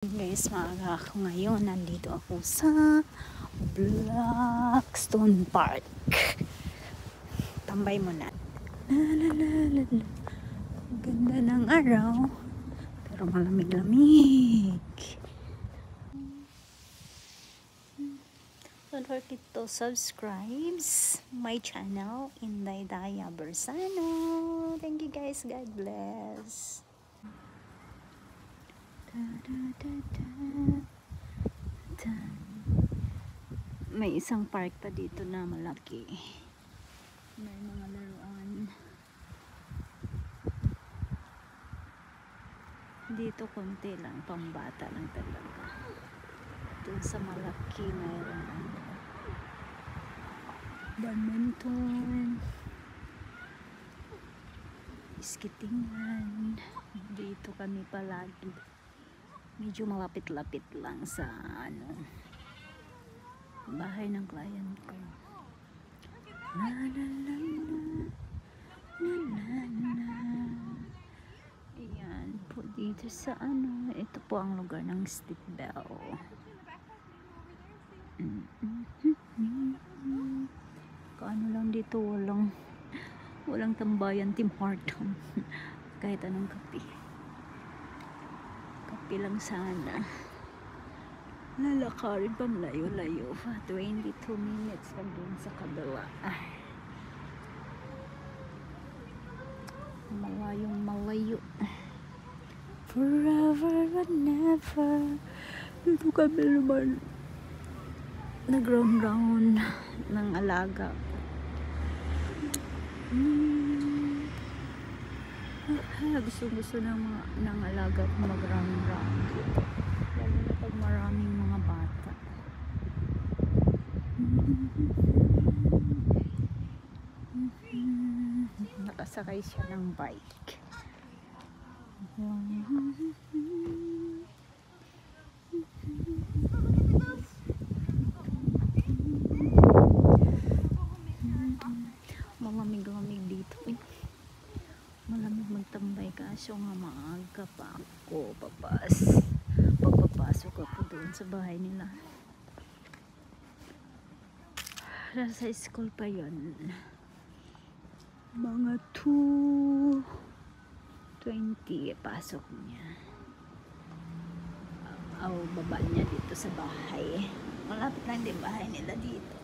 Guys, maaga ako ngayon. Nandito ako sa Blackstone Park. Tambay mo na. Ganda ng araw. Pero malamig-lamig. Don't forget to subscribe my channel, Inday Daya Bersano. Thank you guys. God bless. May isang park pa dito na malaki. May mga laruan. Dito konti lang, pambata lang talaga. Doon sa malaki mayroon badminton, skatingan. Dito kami palagi. Medyo malapit-lapit lang sa bahay ng client ko. Na na na na na na na. Ayan po dito sa ito po ang lugar ng Steep Bell. Kaano lang dito, walang tambayan, Tim Horton. Kahit anong kape lang sana. Lalakarin pa malayo-layo. 22 minutes pa dun sa kabila. Malayong malayo. Forever and never. Dito kami naman nag-round ng alaga. Gusto ng alaga at mag-round dito. Lalo na pag maraming mga bata. Nakasakay siya ng bike. Malamig-lamig dito eh. Malamig magtambay, kaso nga maaga pa ako pagpapasok ako doon sa bahay nila. Sa school pa yun, mga 2:20 pasok niya. Baba niya dito sa bahay. Malapit lang din bahay nila dito.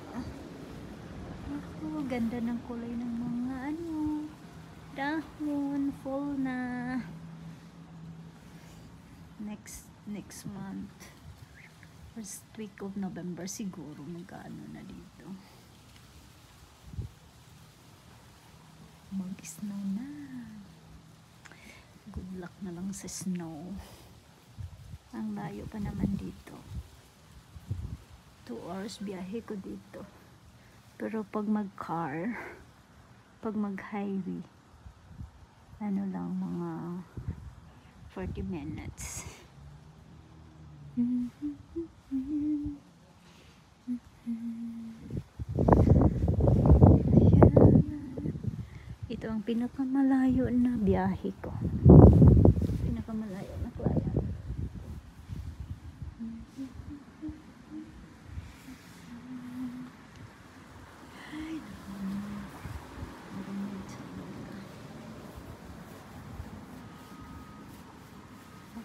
Ganda ng kulay ng mga dahon, fall na. Next month, first week of November siguro magkano na dito. Mag-snow na. Good luck na lang sa snow. Ang layo pa naman dito. 2 hours biyahe ko dito. Pero pag mag-highway, lang mga 40 minutes. Ito ang pinakamalayo na biyahe ko. Pinakamalayo na client.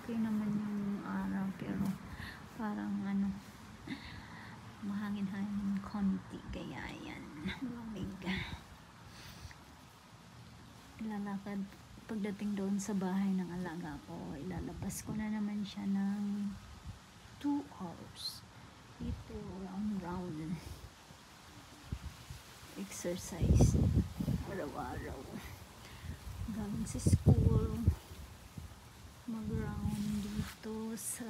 Okay naman yung araw, pero parang mahangin-hangin konti, kaya yan, malamig. Ilalakad pagdating doon sa bahay ng alaga ko, ilalabas ko na naman siya ng 2 hours. Ito, round exercise araw-araw. Galing sa school, mag-round dito sa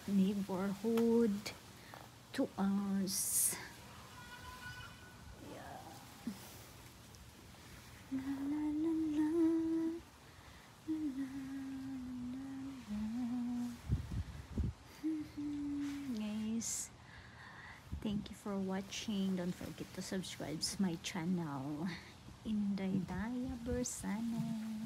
neighborhood, 2 hours. Yeah. La la la la, la la la la. Guys, thank you for watching. Don't forget to subscribe to my channel, Inday Daya Bersano.